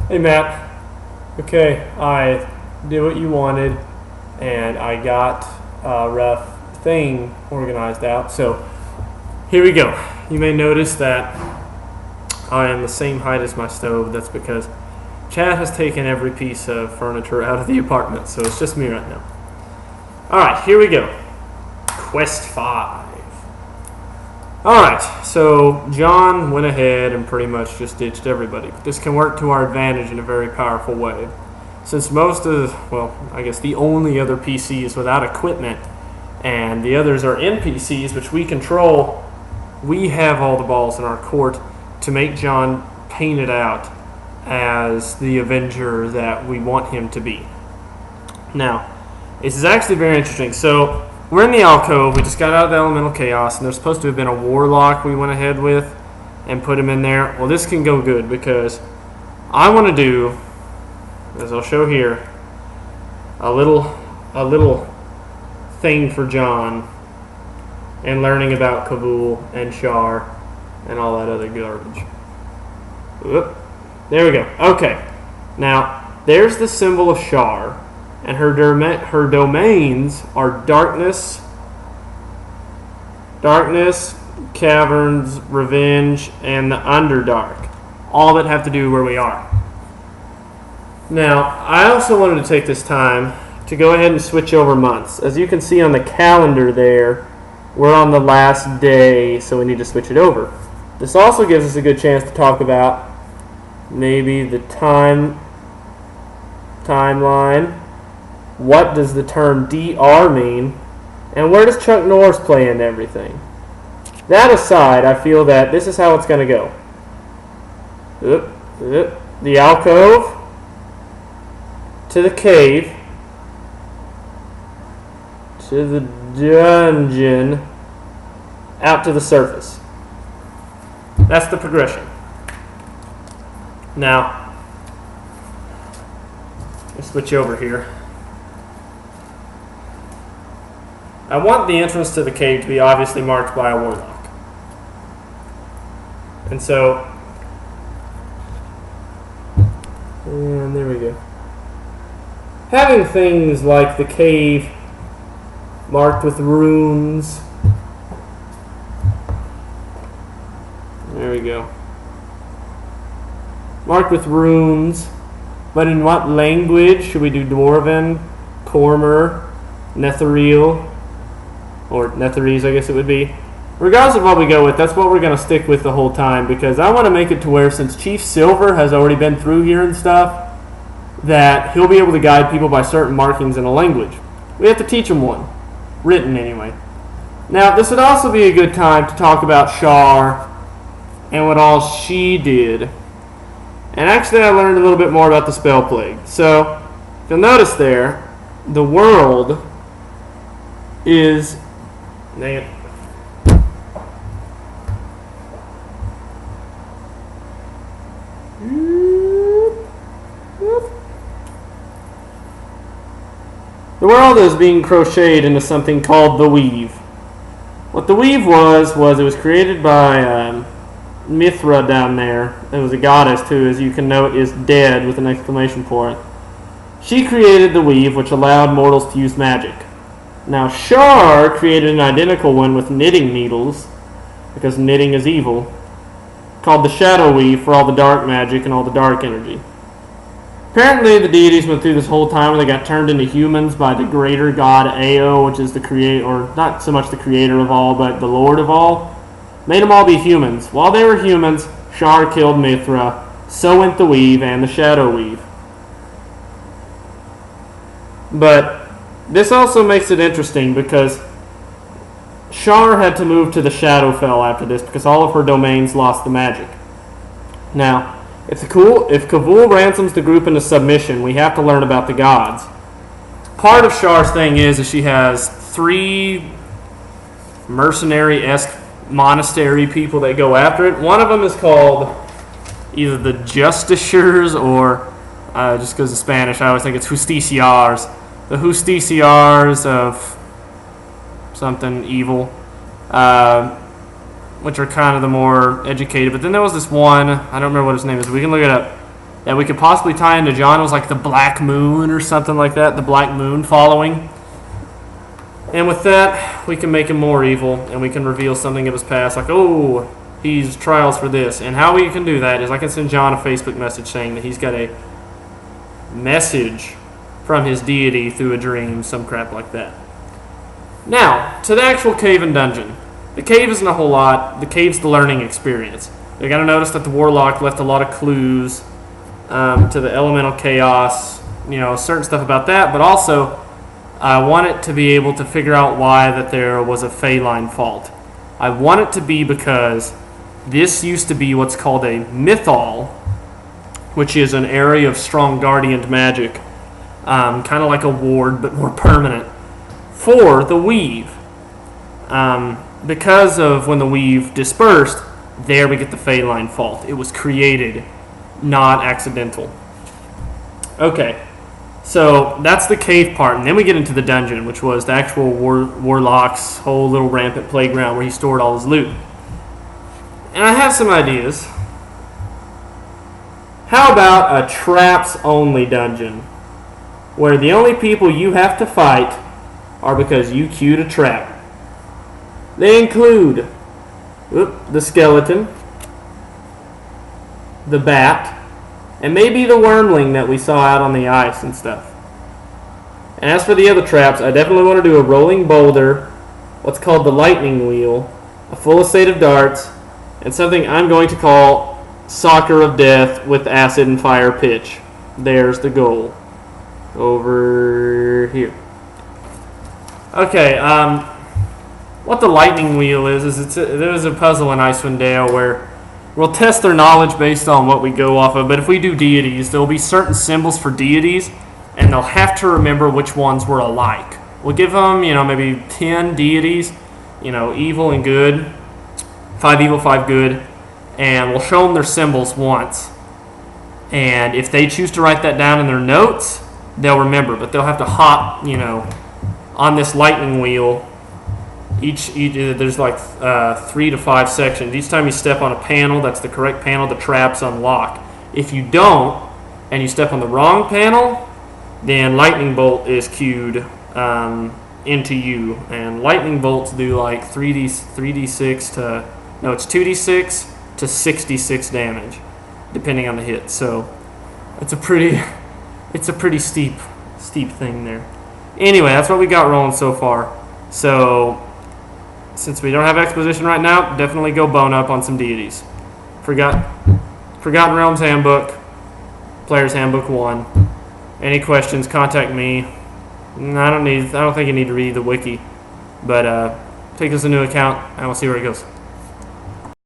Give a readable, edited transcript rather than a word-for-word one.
Hey Matt, okay, I did what you wanted and I got a rough thing organized out. So here we go. You may notice that I am the same height as my stove. That's because Chad has taken every piece of furniture out of the apartment, so it's just me right now. Alright, here we go. Quest 5. Alright, so John went ahead and pretty much just ditched everybody. But this can work to our advantage in a very powerful way. Since most of, well, I guess the only other PC is without equipment, and the others are NPCs, which we control, we have all the balls in our court to make John painted out as the Avenger that we want him to be. Now, this is actually very interesting. So, we're in the alcove. We just got out of the elemental chaos, and there's supposed to have been a warlock we went ahead with and put him in there. Well, this can go good because I want to do, as I'll show here, a little thing for John and learning about Kavul and Shar and all that other garbage. Whoop. There we go. Okay. Now, there's the symbol of Shar. And her domains are darkness, caverns, revenge, and the Underdark. All that have to do where we are. Now, I also wanted to take this time to go ahead and switch over months. As you can see on the calendar there, we're on the last day, so we need to switch it over. This also gives us a good chance to talk about maybe the timeline. What does the term DR mean? And where does Chuck Norris play into everything? That aside, I feel that this is how it's going to go. The alcove, to the cave, to the dungeon, out to the surface. That's the progression. Now, let's switch over here. I want the entrance to the cave to be obviously marked by a warlock. And so, and there we go. Having things like the cave marked with runes. There we go. Marked with runes. But in what language? Should we do Dwarven, Cormer, Netheril? Or Netherese, I guess it would be. Regardless of what we go with, that's what we're going to stick with the whole time, because I want to make it to where, since Chief Silver has already been through here and stuff, that he'll be able to guide people by certain markings in a language. We have to teach him one. Written, anyway. Now, this would also be a good time to talk about Shar and what all she did. And actually, I learned a little bit more about the Spell Plague. So, if you'll notice there, the world is... Dang it. The world is being crocheted into something called the Weave. What the Weave was it was created by Mithra down there. It was a goddess who, as you can note, is dead with an exclamation point. She created the Weave, which allowed mortals to use magic. Now, Shar created an identical one with knitting needles, because knitting is evil, called the Shadow Weave for all the dark magic and all the dark energy. Apparently, the deities went through this whole time where they got turned into humans by the greater god Ao, which is the creator, or not so much the creator of all, but the lord of all. Made them all be humans. While they were humans, Shar killed Mithra, so went the Weave and the Shadow Weave. But this also makes it interesting because Shar had to move to the Shadowfell after this because all of her domains lost the magic. Now, if Kavul ransoms the group into submission, we have to learn about the gods. Part of Shar's thing is she has 3 mercenary-esque monastery people that go after it. One of them is called either the Justiciars or, just because of Spanish, I always think it's Justiciars. The Justiciars of something evil, which are kind of the more educated. But then there was this one, I don't remember what his name is, we can look it up. that we could possibly tie into John. It was like the Black Moon or something like that, the Black Moon following. And with that, we can make him more evil, and we can reveal something of his past, like, oh, he's trials for this. And how we can do that is I can send John a Facebook message saying that he's got a message from his deity through a dream, some crap like that. Now, to the actual cave and dungeon. The cave isn't a whole lot. The cave's the learning experience. You're going to notice that the warlock left a lot of clues to the elemental chaos, certain stuff about that, but also I want it to be able to figure out why that there was a Phaline fault. I want it to be because this used to be what's called a mythal, which is an area of strong guardian magic, kind of like a ward but more permanent, for the weave. Because of when the weave dispersed, there we get the Phaline fault. It was created, not accidental. Okay, so that's the cave part, and then we get into the dungeon, which was the actual warlock's whole little rampant playground where he stored all his loot. And I have some ideas. How about a traps-only dungeon, where the only people you have to fight are because you queued a trap? They include the skeleton, the bat, and maybe the wormling that we saw out on the ice and stuff. And as for the other traps, I definitely want to do a rolling boulder, what's called the lightning wheel, a full set of darts, and something I'm going to call Soccer of Death with acid and fire pitch. There's the goal. Over here. Okay, what the lightning wheel is there's a puzzle in Icewind Dale where we'll test their knowledge based on what we go off of, but if we do deities, there will be certain symbols for deities, and they'll have to remember which ones were alike. We'll give them, maybe 10 deities, evil and good, 5 evil, 5 good, and we'll show them their symbols once. And if they choose to write that down in their notes, they'll remember, but they'll have to hop, on this lightning wheel. Each there's like 3 to 5 sections. Each time you step on a panel that's the correct panel, the traps unlock. If you don't, and you step on the wrong panel, then lightning bolt is queued into you. And lightning bolts do like 3d6 to, no, it's 2d6 to 66 damage, depending on the hit. So it's a pretty steep thing there. Anyway, that's what we got rolling so far. So since we don't have exposition right now, definitely go bone up on some deities. Forgotten Realms Handbook, Player's Handbook 1. Any questions, contact me. I don't think you need to read the wiki, but take us a new account and we'll see where it goes.